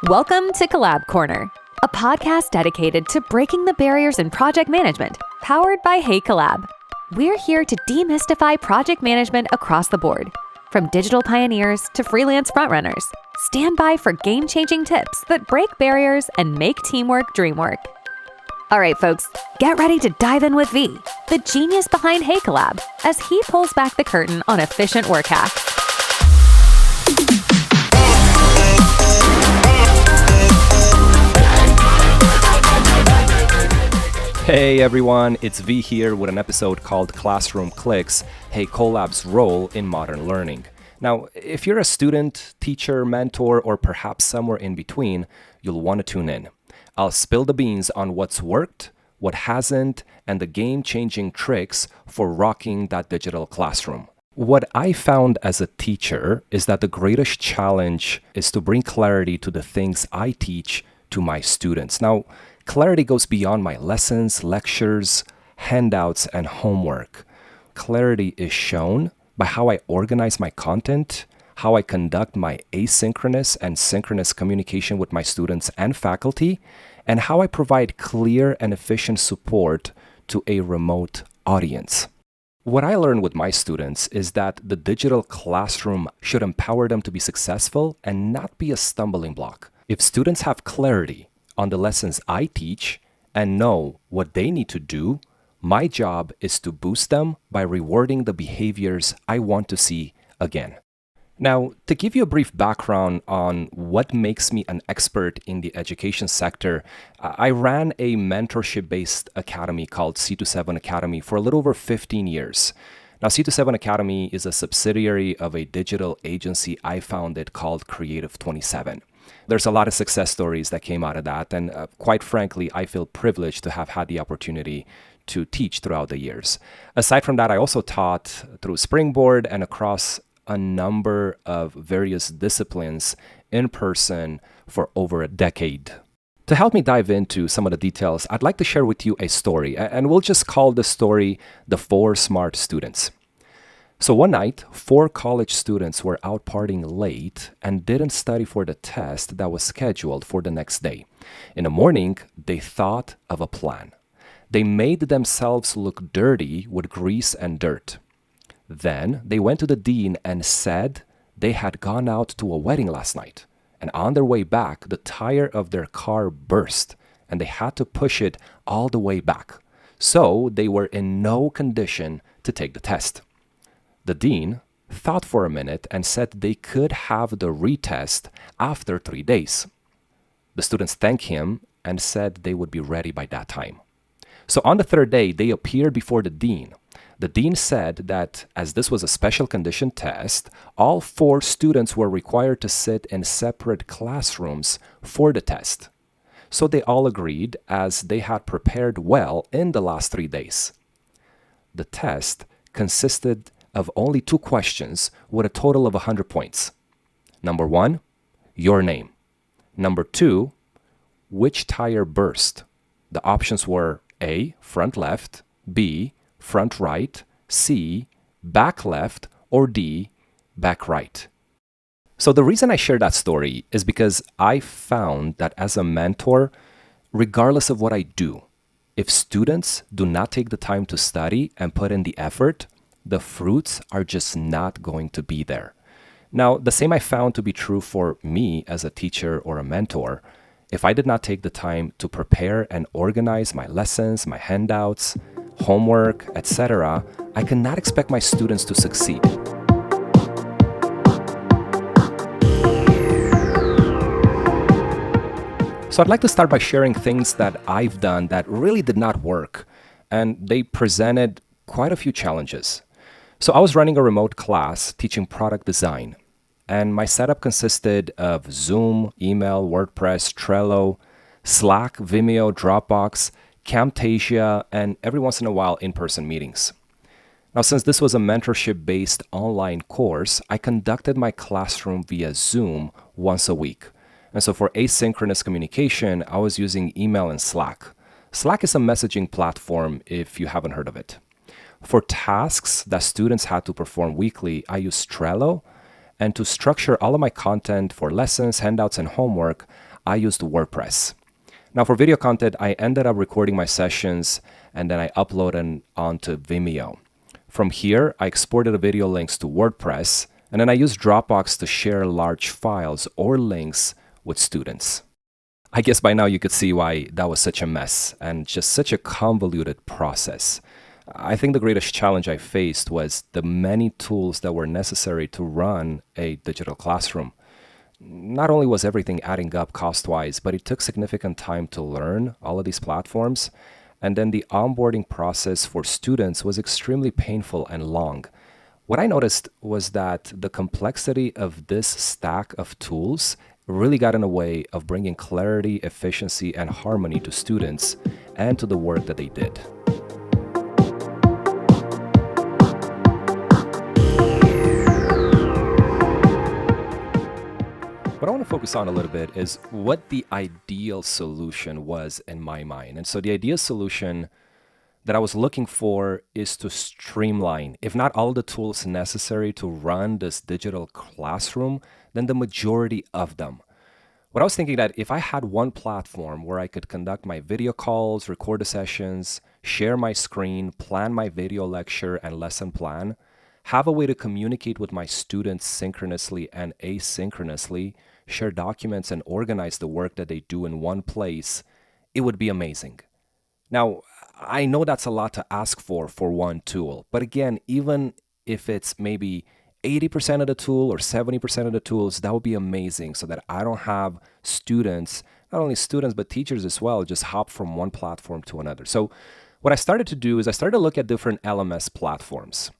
Welcome to Collab Corner, a podcast dedicated to breaking the barriers in project management, powered by HeyCollab. We're here to demystify project management across the board, from digital pioneers to freelance frontrunners. Stand by for game-changing tips that break barriers and make teamwork dream work. All right, folks, get ready to dive in with V, the genius behind HeyCollab, as he pulls back the curtain on efficient work hacks. Hey everyone, it's V here with an episode called Classroom Clicks, HeyCollab's role in modern learning. Now, if you're a student, teacher, mentor, or perhaps somewhere in between, you'll want to tune in. I'll spill the beans on what's worked, what hasn't, and the game-changing tricks for rocking that digital classroom. What I found as a teacher is that the greatest challenge is to bring clarity to the things I teach to my students. Now, clarity goes beyond my lessons, lectures, handouts, and homework. Clarity is shown by how I organize my content, how I conduct my asynchronous and synchronous communication with my students and faculty, and how I provide clear and efficient support to a remote audience. What I learned with my students is that the digital classroom should empower them to be successful and not be a stumbling block. If students have clarity on the lessons I teach and know what they need to do, my job is to boost them by rewarding the behaviors I want to see again. Now, to give you a brief background on what makes me an expert in the education sector, I ran a mentorship-based academy called C27 Academy for a little over 15 years. Now, C27 Academy is a subsidiary of a digital agency I founded called Creative 27. There's a lot of success stories that came out of that, and quite frankly, I feel privileged to have had the opportunity to teach throughout the years. Aside from that, I also taught through Springboard and across a number of various disciplines in person for over a decade. To help me dive into some of the details, I'd like to share with you a story, and we'll just call the story The 4 Smart Students. So one night, 4 college students were out partying late and didn't study for the test that was scheduled for the next day. In the morning, they thought of a plan. They made themselves look dirty with grease and dirt. Then they went to the dean and said they had gone out to a wedding last night. And on their way back, the tire of their car burst and they had to push it all the way back. So they were in no condition to take the test. The dean thought for a minute and said they could have the retest after 3 days. The students thanked him and said they would be ready by that time. So on the 3rd day, they appeared before the dean. The dean said that as this was a special condition test, all 4 students were required to sit in separate classrooms for the test. So they all agreed as they had prepared well in the last 3 days. The test consisted of only 2 questions with a total of 100 points. Number 1, your name. Number 2, which tire burst? The options were A, front left, B, front right, C, back left, or D, back right. So the reason I share that story is because I found that as a mentor, regardless of what I do, if students do not take the time to study and put in the effort, the fruits are just not going to be there. Now, the same I found to be true for me as a teacher or a mentor. If I did not take the time to prepare and organize my lessons, my handouts, homework, etc., I cannot expect my students to succeed. So I'd like to start by sharing things that I've done that really did not work, and they presented quite a few challenges. So I was running a remote class teaching product design, and my setup consisted of Zoom, email, WordPress, Trello, Slack, Vimeo, Dropbox, Camtasia, and every once in a while in-person meetings. Now, since this was a mentorship-based online course, I conducted my classroom via Zoom once a week. And so for asynchronous communication, I was using email and Slack. Slack is a messaging platform if you haven't heard of it. For tasks that students had to perform weekly, I used Trello. And to structure all of my content for lessons, handouts, and homework, I used WordPress. Now for video content, I ended up recording my sessions and then I uploaded onto Vimeo. From here, I exported the video links to WordPress, and then I used Dropbox to share large files or links with students. I guess by now you could see why that was such a mess and just such a convoluted process. I think the greatest challenge I faced was the many tools that were necessary to run a digital classroom. Not only was everything adding up cost-wise, but it took significant time to learn all of these platforms. And then the onboarding process for students was extremely painful and long. What I noticed was that the complexity of this stack of tools really got in the way of bringing clarity, efficiency, and harmony to students and to the work that they did. What I want to focus on a little bit is what the ideal solution was in my mind. And so the ideal solution that I was looking for is to streamline, if not all the tools necessary to run this digital classroom, then the majority of them. What I was thinking that if I had one platform where I could conduct my video calls, record the sessions, share my screen, plan my video lecture and lesson plan, have a way to communicate with my students synchronously and asynchronously, share documents and organize the work that they do in one place, it would be amazing. Now, I know that's a lot to ask for one tool, but again, even if it's maybe 80% of the tool or 70% of the tools, that would be amazing so that I don't have students, not only students, but teachers as well, just hop from one platform to another. So what I started to do is I started to look at different LMS platforms.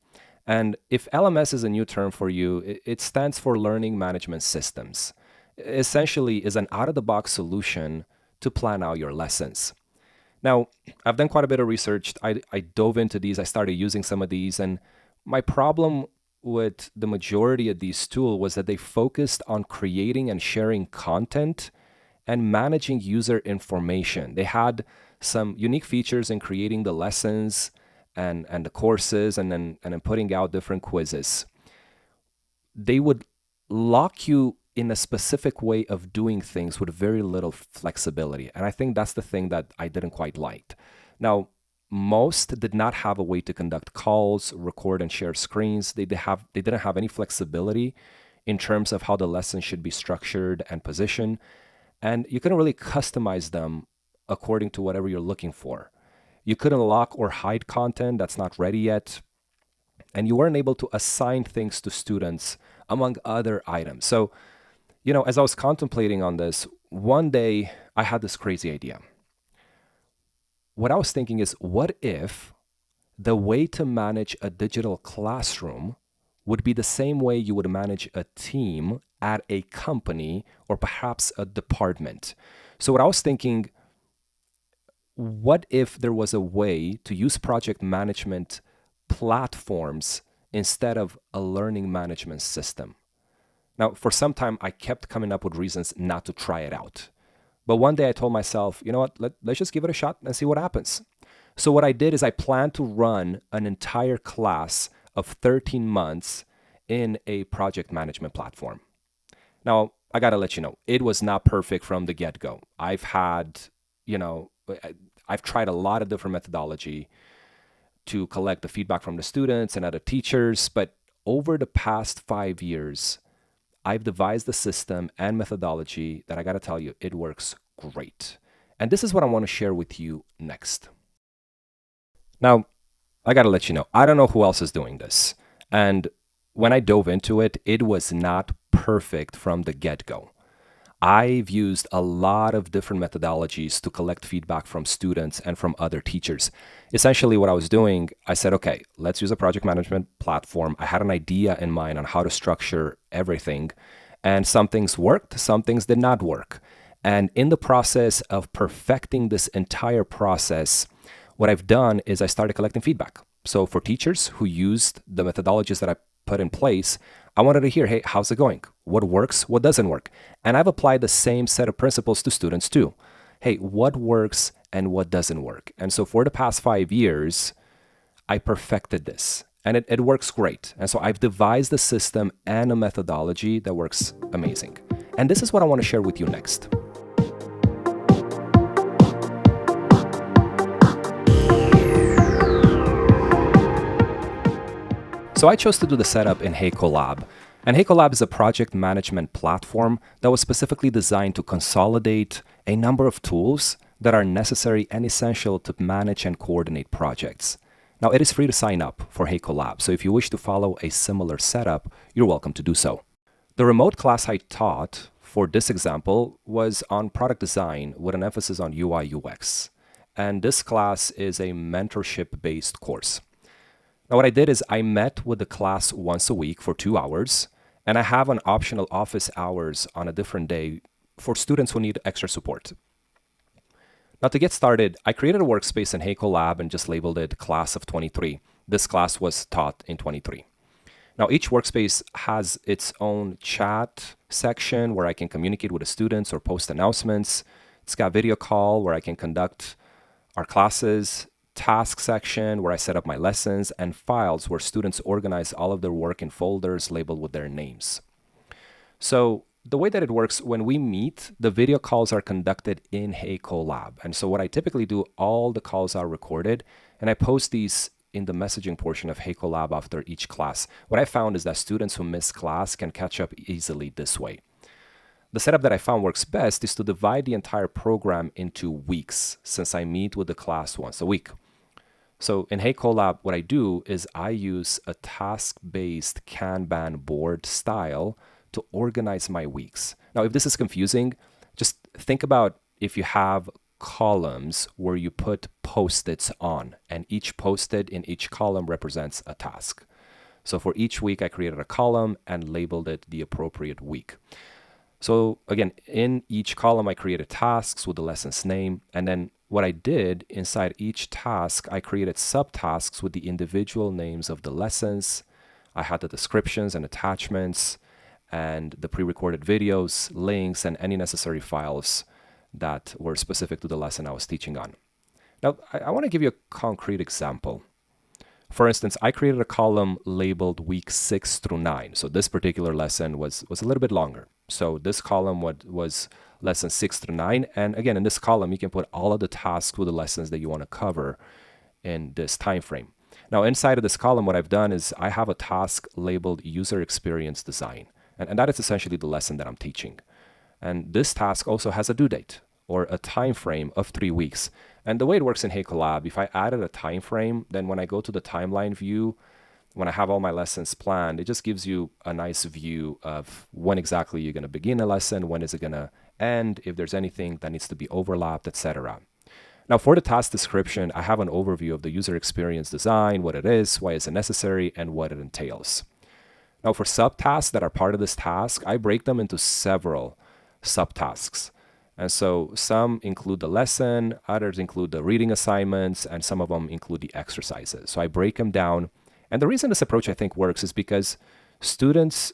And if LMS is a new term for you, it stands for Learning Management Systems. Essentially is an out-of-the-box solution to plan out your lessons. Now, I've done quite a bit of research. I dove into these. I started using some of these. And my problem with the majority of these tools was that they focused on creating and sharing content and managing user information. They had some unique features in creating the lessons and the courses and then putting out different quizzes. They would lock you in a specific way of doing things with very little flexibility. And I think that's the thing that I didn't quite like. Now, most did not have a way to conduct calls, record and share screens. They didn't have any flexibility in terms of how the lesson should be structured and positioned. And you couldn't really customize them according to whatever you're looking for. You couldn't lock or hide content that's not ready yet. And you weren't able to assign things to students, among other items. So, as I was contemplating on this, one day I had this crazy idea. What I was thinking is, what if the way to manage a digital classroom would be the same way you would manage a team at a company or perhaps a department? So what I was thinking, what if there was a way to use project management platforms instead of a learning management system? Now, for some time, I kept coming up with reasons not to try it out. But one day I told myself, you know what, let's just give it a shot and see what happens. So what I did is I planned to run an entire class of 13 months in a project management platform. Now, I got to let you know, it was not perfect from the get-go. I've tried a lot of different methodology to collect the feedback from the students and other teachers. But over the past 5 years, I've devised a system and methodology that I got to tell you, it works great. And this is what I want to share with you next. Now, I got to let you know, I don't know who else is doing this. And when I dove into it, it was not perfect from the get-go. I've used a lot of different methodologies to collect feedback from students and from other teachers. Essentially what I was doing, I said, okay, let's use a project management platform. I had an idea in mind on how to structure everything, and some things worked, some things did not work. And in the process of perfecting this entire process, what I've done is I started collecting feedback. So for teachers who used the methodologies that I put in place, I wanted to hear, hey, how's it going? What works? What doesn't work? And I've applied the same set of principles to students too. Hey, what works and what doesn't work? And so for the past 5 years, I perfected this and it works great. And so I've devised a system and a methodology that works amazing. And this is what I want to share with you next. So I chose to do the setup in HeyCollab. And HeyCollab is a project management platform that was specifically designed to consolidate a number of tools that are necessary and essential to manage and coordinate projects. Now, it is free to sign up for HeyCollab, so if you wish to follow a similar setup, you're welcome to do so. The remote class I taught for this example was on product design with an emphasis on UI UX. And this class is a mentorship-based course. Now, what I did is I met with the class once a week for 2 hours, and I have an optional office hours on a different day for students who need extra support. Now, to get started, I created a workspace in HeyCollab and just labeled it Class of 23. This class was taught in 23. Now, each workspace has its own chat section where I can communicate with the students or post announcements. It's got video call where I can conduct our classes, task section where I set up my lessons, and files where students organize all of their work in folders labeled with their names. So the way that it works, when we meet, the video calls are conducted in HeyCollab. And so what I typically do, all the calls are recorded, and I post these in the messaging portion of HeyCollab after each class. What I found is that students who miss class can catch up easily this way. The setup that I found works best is to divide the entire program into weeks, since I meet with the class once a week. So in HeyCollab, what I do is I use a task-based Kanban board style to organize my weeks. Now, if this is confusing, just think about if you have columns where you put Post-its on, and each Post-it in each column represents a task. So for each week, I created a column and labeled it the appropriate week. So again, in each column, I created tasks with the lesson's name. And then what I did inside each task, I created subtasks with the individual names of the lessons. I had the descriptions and attachments and the pre-recorded videos, links, and any necessary files that were specific to the lesson I was teaching on. Now, I want to give you a concrete example. For instance, I created a column labeled week 6 through 9. So this particular lesson was a little bit longer. So this column was lesson 6 through 9. And again, in this column, you can put all of the tasks with the lessons that you want to cover in this time frame. Now, inside of this column, what I've done is I have a task labeled user experience design. And that is essentially the lesson that I'm teaching. And this task also has a due date or a time frame of 3 weeks. And the way it works in HeyCollab, if I added a time frame, then when I go to the timeline view, when I have all my lessons planned, it just gives you a nice view of when exactly you're going to begin a lesson, when is it going to end, if there's anything that needs to be overlapped, etc. Now, for the task description, I have an overview of the user experience design, what it is, why is it necessary, and what it entails. Now, for subtasks that are part of this task, I break them into several subtasks. And so some include the lesson, others include the reading assignments, and some of them include the exercises. So I break them down. And the reason this approach I think works is because students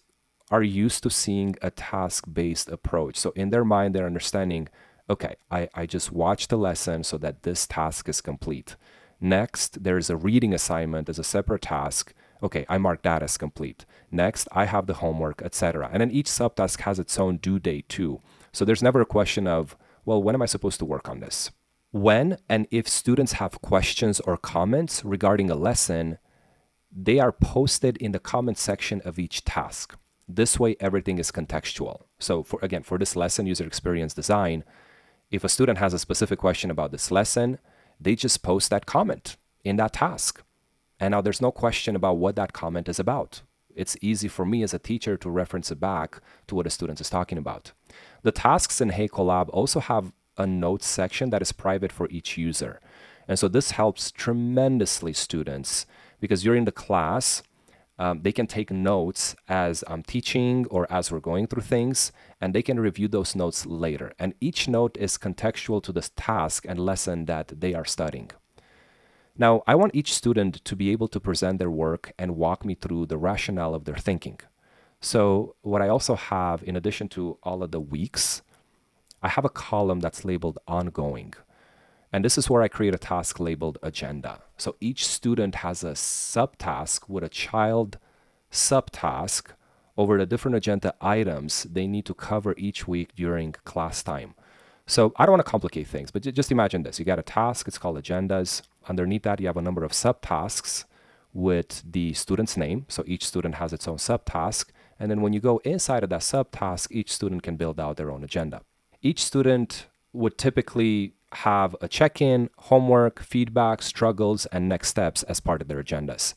are used to seeing a task-based approach. So in their mind, they're understanding, okay, I just watched the lesson so that this task is complete. Next, there is a reading assignment as a separate task. Okay, I mark that as complete. Next, I have the homework, etc. And then each subtask has its own due date too. So there's never a question of, well, when am I supposed to work on this? When and if students have questions or comments regarding a lesson, they are posted in the comment section of each task. This way, everything is contextual. So for this lesson, user experience design, if a student has a specific question about this lesson, they just post that comment in that task. And now there's no question about what that comment is about. It's easy for me as a teacher to reference it back to what a student is talking about. The tasks in HeyCollab also have a notes section that is private for each user. And so this helps tremendously students because during the class, they can take notes as I'm teaching or as we're going through things, and they can review those notes later. And each note is contextual to the task and lesson that they are studying. Now, I want each student to be able to present their work and walk me through the rationale of their thinking. So what I also have, in addition to all of the weeks, I have a column that's labeled ongoing. And this is where I create a task labeled agenda. So each student has a subtask with a child subtask over the different agenda items they need to cover each week during class time. So I don't want to complicate things, but just imagine this. You got a task, it's called agendas. Underneath that, you have a number of subtasks with the student's name. So each student has its own subtask. And then when you go inside of that subtask, each student can build out their own agenda. Each student would typically have a check-in, homework, feedback, struggles, and next steps as part of their agendas.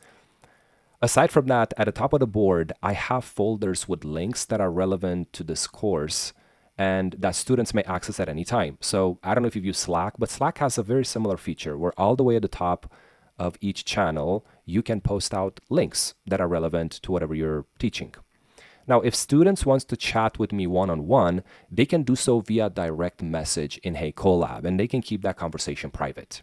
Aside from that, at the top of the board, I have folders with links that are relevant to this course and that students may access at any time. So I don't know if you've used Slack, but Slack has a very similar feature where all the way at the top of each channel, you can post out links that are relevant to whatever you're teaching. Now, if students want to chat with me one-on-one, they can do so via direct message in HeyCollab, and they can keep that conversation private.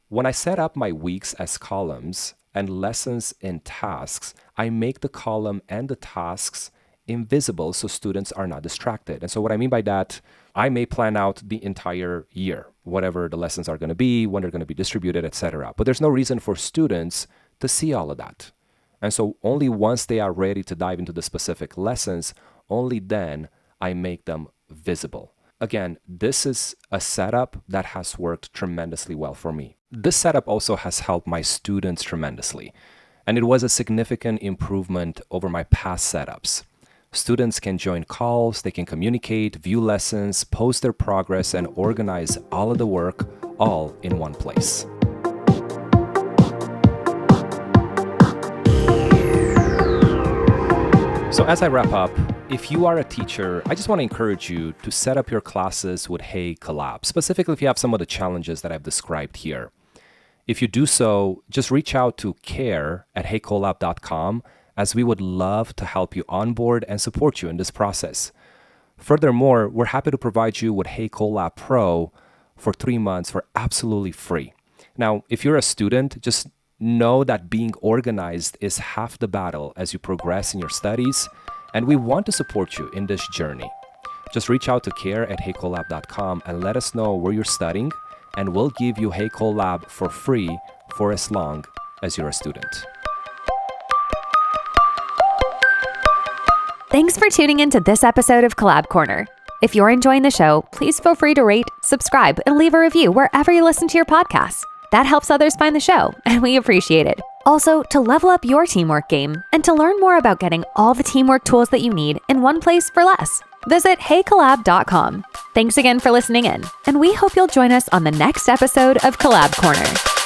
When I set up my weeks as columns and lessons in tasks, I make the column and the tasks invisible so students are not distracted. And so what I mean by that, I may plan out the entire year, whatever the lessons are going to be, when they're going to be distributed, etc. But there's no reason for students to see all of that. And so only once they are ready to dive into the specific lessons, only then I make them visible. Again, this is a setup that has worked tremendously well for me. This setup also has helped my students tremendously, and it was a significant improvement over my past setups. Students can join calls, they can communicate, view lessons, post their progress, and organize all of the work all in one place. So as I wrap up, if you are a teacher, I just want to encourage you to set up your classes with HeyCollab, specifically if you have some of the challenges that I've described here. If you do so, just reach out to care@heycollab.com, as we would love to help you onboard and support you in this process. Furthermore, we're happy to provide you with HeyCollab Pro for 3 months for absolutely free. Now, if you're a student, just know that being organized is half the battle as you progress in your studies, and we want to support you in this journey. Just reach out to care@heycollab.com and let us know where you're studying, and we'll give you HeyCollab for free for as long as you're a student. Thanks for tuning into this episode of Collab Corner. If you're enjoying the show, please feel free to rate, subscribe, and leave a review wherever you listen to your podcasts. That helps others find the show, and we appreciate it. Also, to level up your teamwork game and to learn more about getting all the teamwork tools that you need in one place for less, visit HeyCollab.com. Thanks again for listening in, and we hope you'll join us on the next episode of Collab Corner.